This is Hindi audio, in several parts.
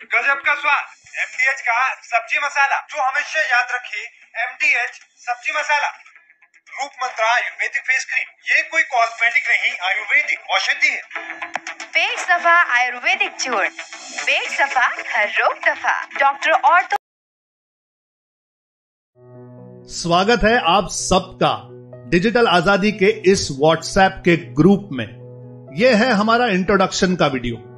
गजब का स्वाद, MDH का सब्जी मसाला, जो हमेशा याद रखिए, MDH सब्जी मसाला। रूप मंत्रा आयुर्वेदिक फेस क्रीम, ये कोई कॉस्मेटिक नहीं, आयुर्वेदिक औषधि है। पेट सफा आयुर्वेदिक चूर्ण, पेट सफा हर रोग दफा। डॉक्टर और तो स्वागत है आप सबका डिजिटल आजादी के इस व्हाट्सएप के ग्रुप में। यह है हमारा इंट्रोडक्शन का वीडियो।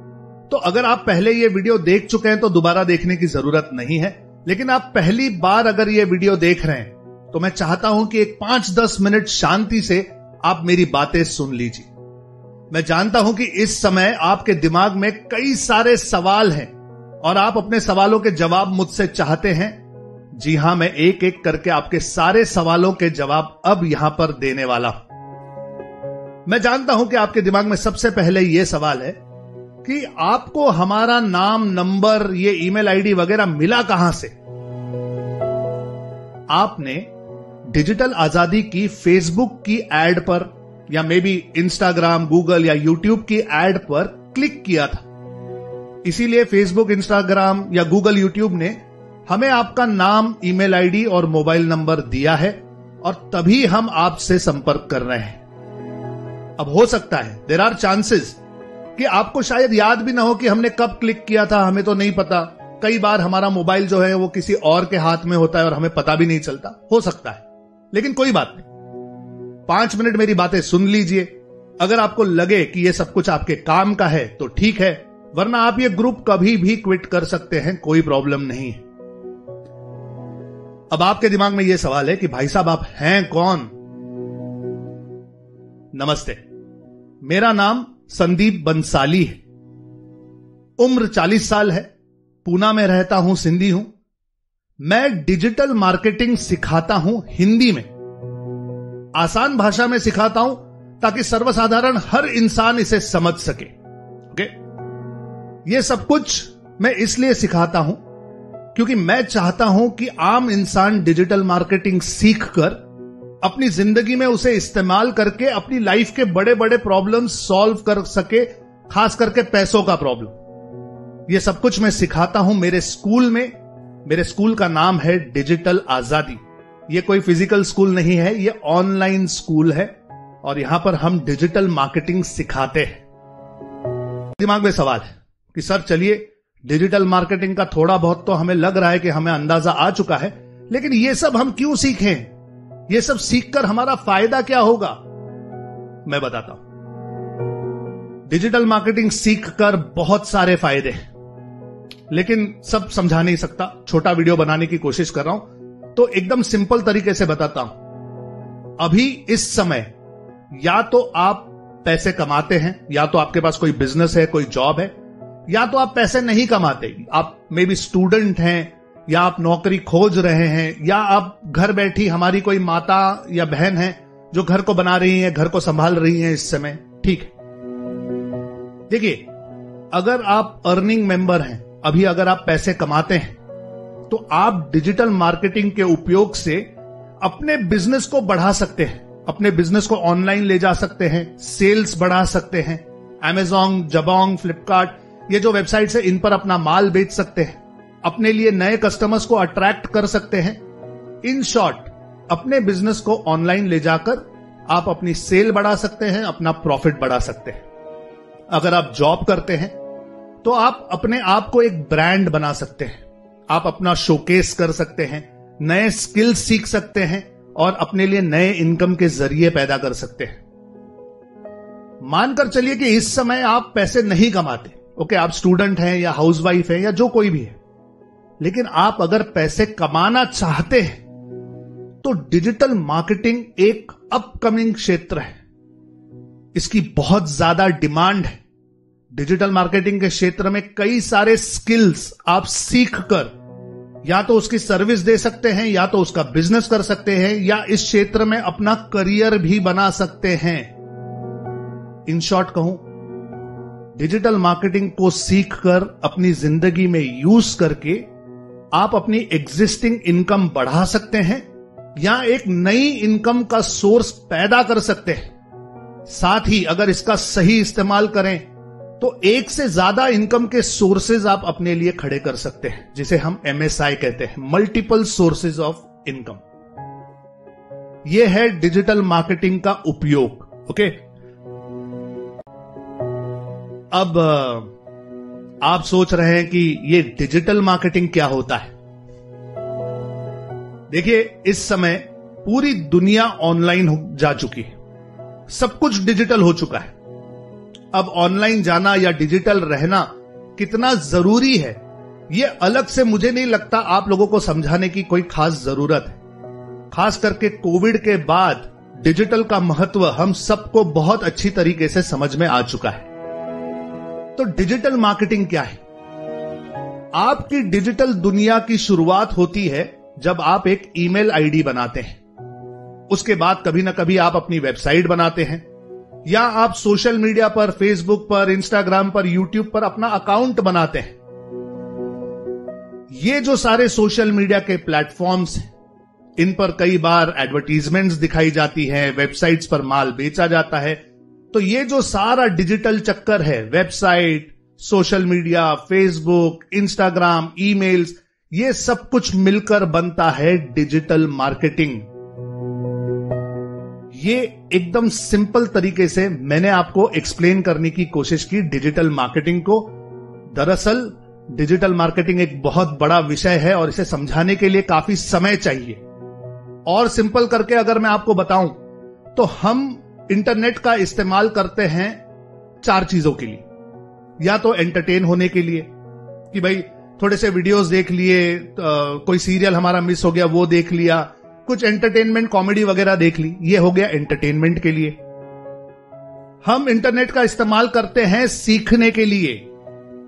तो अगर आप पहले ये वीडियो देख चुके हैं तो दोबारा देखने की जरूरत नहीं है, लेकिन आप पहली बार अगर ये वीडियो देख रहे हैं तो मैं चाहता हूं कि एक 5-10 मिनट शांति से आप मेरी बातें सुन लीजिए। मैं जानता हूं कि इस समय आपके दिमाग में कई सारे सवाल हैं और आप अपने सवालों के जवाब मुझसे चाहते हैं। जी हां, मैं एक एक करके आपके सारे सवालों के जवाब अब यहां पर देने वाला हूं। मैं जानता हूं कि आपके दिमाग में सबसे पहले यह सवाल है कि आपको हमारा नाम, नंबर, ये ईमेल आईडी वगैरह मिला कहां से। आपने डिजिटल आजादी की फेसबुक की एड पर या मे बी इंस्टाग्राम, गूगल या यूट्यूब की एड पर क्लिक किया था। इसीलिए फेसबुक, इंस्टाग्राम या गूगल, यूट्यूब ने हमें आपका नाम, ईमेल आईडी और मोबाइल नंबर दिया है और तभी हम आपसे संपर्क कर रहे हैं। अब हो सकता है, देयर आर चांसेस कि आपको शायद याद भी ना हो कि हमने कब क्लिक किया था, हमें तो नहीं पता। कई बार हमारा मोबाइल जो है वो किसी और के हाथ में होता है और हमें पता भी नहीं चलता, हो सकता है। लेकिन कोई बात नहीं, 5 मिनट मेरी बातें सुन लीजिए। अगर आपको लगे कि ये सब कुछ आपके काम का है तो ठीक है, वरना आप ये ग्रुप कभी भी क्विट कर सकते हैं, कोई प्रॉब्लम नहीं है। अब आपके दिमाग में यह सवाल है कि भाई साहब आप हैं कौन। नमस्ते, मेरा नाम संदीप बंसाली है। उम्र 40 साल है, पूना में रहता हूं, सिंधी हूं। मैं डिजिटल मार्केटिंग सिखाता हूं हिंदी में, आसान भाषा में सिखाता हूं ताकि सर्वसाधारण हर इंसान इसे समझ सके। ओके, यह सब कुछ मैं इसलिए सिखाता हूं क्योंकि मैं चाहता हूं कि आम इंसान डिजिटल मार्केटिंग सीखकर अपनी जिंदगी में उसे इस्तेमाल करके अपनी लाइफ के बड़े बड़े प्रॉब्लम सॉल्व कर सके, खास करके पैसों का प्रॉब्लम। यह सब कुछ मैं सिखाता हूं मेरे स्कूल में। मेरे स्कूल का नाम है डिजिटल आजादी। यह कोई फिजिकल स्कूल नहीं है, यह ऑनलाइन स्कूल है और यहां पर हम डिजिटल मार्केटिंग सिखाते हैं। दिमाग में सवाल है कि सर चलिए, डिजिटल मार्केटिंग का थोड़ा बहुत तो हमें लग रहा है कि हमें अंदाजा आ चुका है, लेकिन यह सब हम क्यों सीखें? ये सब सीखकर हमारा फायदा क्या होगा? मैं बताता हूं। डिजिटल मार्केटिंग सीखकर बहुत सारे फायदे हैं, लेकिन सब समझा नहीं सकता। छोटा वीडियो बनाने की कोशिश कर रहा हूं तो एकदम सिंपल तरीके से बताता हूं। अभी इस समय या तो आप पैसे कमाते हैं, या तो आपके पास कोई बिजनेस है, कोई जॉब है, या तो आप पैसे नहीं कमाते। आप मे बी स्टूडेंट हैं, या आप नौकरी खोज रहे हैं, या आप घर बैठी हमारी कोई माता या बहन है जो घर को बना रही है, घर को संभाल रही है इस समय। ठीक है, देखिए, अगर आप अर्निंग मेंबर हैं, अभी अगर आप पैसे कमाते हैं, तो आप डिजिटल मार्केटिंग के उपयोग से अपने बिजनेस को बढ़ा सकते हैं, अपने बिजनेस को ऑनलाइन ले जा सकते हैं, सेल्स बढ़ा सकते हैं। Amazon, जबोंग, फ्लिपकार्ट, ये जो वेबसाइट है, इन पर अपना माल बेच सकते हैं, अपने लिए नए कस्टमर्स को अट्रैक्ट कर सकते हैं। इन शॉर्ट, अपने बिजनेस को ऑनलाइन ले जाकर आप अपनी सेल बढ़ा सकते हैं, अपना प्रॉफिट बढ़ा सकते हैं। अगर आप जॉब करते हैं तो आप अपने आप को एक ब्रांड बना सकते हैं, आप अपना शोकेस कर सकते हैं, नए स्किल्स सीख सकते हैं और अपने लिए नए इनकम के जरिए पैदा कर सकते हैं। मानकर चलिए कि इस समय आप पैसे नहीं कमाते, ओके, आप स्टूडेंट हैं या हाउसवाइफ हैं या जो कोई भी है, लेकिन आप अगर पैसे कमाना चाहते हैं तो डिजिटल मार्केटिंग एक अपकमिंग क्षेत्र है। इसकी बहुत ज्यादा डिमांड है। डिजिटल मार्केटिंग के क्षेत्र में कई सारे स्किल्स आप सीखकर या तो उसकी सर्विस दे सकते हैं, या तो उसका बिजनेस कर सकते हैं, या इस क्षेत्र में अपना करियर भी बना सकते हैं। इन शॉर्ट कहूं, डिजिटल मार्केटिंग को सीखकर अपनी जिंदगी में यूज करके आप अपनी एग्जिस्टिंग इनकम बढ़ा सकते हैं या एक नई इनकम का सोर्स पैदा कर सकते हैं। साथ ही अगर इसका सही इस्तेमाल करें तो एक से ज्यादा इनकम के सोर्सेज आप अपने लिए खड़े कर सकते हैं, जिसे हम MSI कहते हैं, मल्टीपल सोर्सेज ऑफ इनकम। यह है डिजिटल मार्केटिंग का उपयोग। ओके, अब आप सोच रहे हैं कि ये डिजिटल मार्केटिंग क्या होता है। देखिए, इस समय पूरी दुनिया ऑनलाइन जा चुकी है, सब कुछ डिजिटल हो चुका है। अब ऑनलाइन जाना या डिजिटल रहना कितना जरूरी है, यह अलग से मुझे नहीं लगता आप लोगों को समझाने की कोई खास जरूरत है। खास करके कोविड के बाद डिजिटल का महत्व हम सबको बहुत अच्छी तरीके से समझ में आ चुका है। तो डिजिटल मार्केटिंग क्या है? आपकी डिजिटल दुनिया की शुरुआत होती है जब आप एक ईमेल आईडी बनाते हैं। उसके बाद कभी ना कभी आप अपनी वेबसाइट बनाते हैं, या आप सोशल मीडिया पर, फेसबुक पर, इंस्टाग्राम पर, यूट्यूब पर अपना अकाउंट बनाते हैं। ये जो सारे सोशल मीडिया के प्लेटफॉर्म्स हैं, इन पर कई बार एडवर्टीजमेंट्स दिखाई जाती हैं, वेबसाइट्स पर माल बेचा जाता है। तो ये जो सारा डिजिटल चक्कर है, website, social media, Facebook, Instagram, emails, ये सब कुछ मिलकर बनता है डिजिटल मार्केटिंग। ये एकदम सिंपल तरीके से मैंने आपको एक्सप्लेन करने की कोशिश की डिजिटल मार्केटिंग को। दरअसल डिजिटल मार्केटिंग एक बहुत बड़ा विषय है और इसे समझाने के लिए काफी समय चाहिए। और सिंपल करके अगर मैं आपको बताऊं तो हम इंटरनेट का इस्तेमाल करते हैं 4 चीजों के लिए। या तो एंटरटेन होने के लिए, कि भाई थोड़े से वीडियोस देख लिए, कोई सीरियल हमारा मिस हो गया वो देख लिया, कुछ एंटरटेनमेंट कॉमेडी वगैरह देख ली, ये हो गया एंटरटेनमेंट के लिए। हम इंटरनेट का इस्तेमाल करते हैं सीखने के लिए।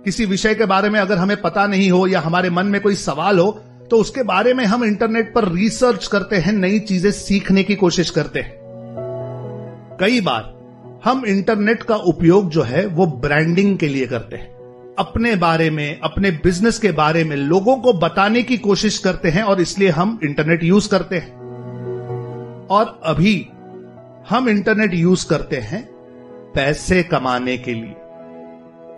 किसी विषय के बारे में अगर हमें पता नहीं हो या हमारे मन में कोई सवाल हो तो उसके बारे में हम इंटरनेट पर रिसर्च करते हैं, नई चीजें सीखने की कोशिश करते हैं। कई बार हम इंटरनेट का उपयोग जो है वो ब्रांडिंग के लिए करते हैं, अपने बारे में, अपने बिजनेस के बारे में लोगों को बताने की कोशिश करते हैं और इसलिए हम इंटरनेट यूज करते हैं। और अभी हम इंटरनेट यूज करते हैं पैसे कमाने के लिए।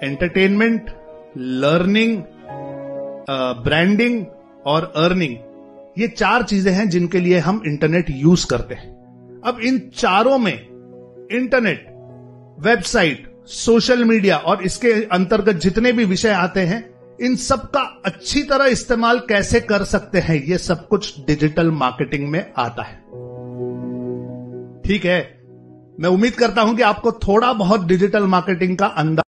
एंटरटेनमेंट, लर्निंग, ब्रांडिंग और अर्निंग, ये 4 चीजें हैं जिनके लिए हम इंटरनेट यूज करते हैं। अब इन चारों में इंटरनेट, वेबसाइट, सोशल मीडिया और इसके अंतर्गत जितने भी विषय आते हैं, इन सब का अच्छी तरह इस्तेमाल कैसे कर सकते हैं, यह सब कुछ डिजिटल मार्केटिंग में आता है। ठीक है, मैं उम्मीद करता हूं कि आपको थोड़ा बहुत डिजिटल मार्केटिंग का अंदाजा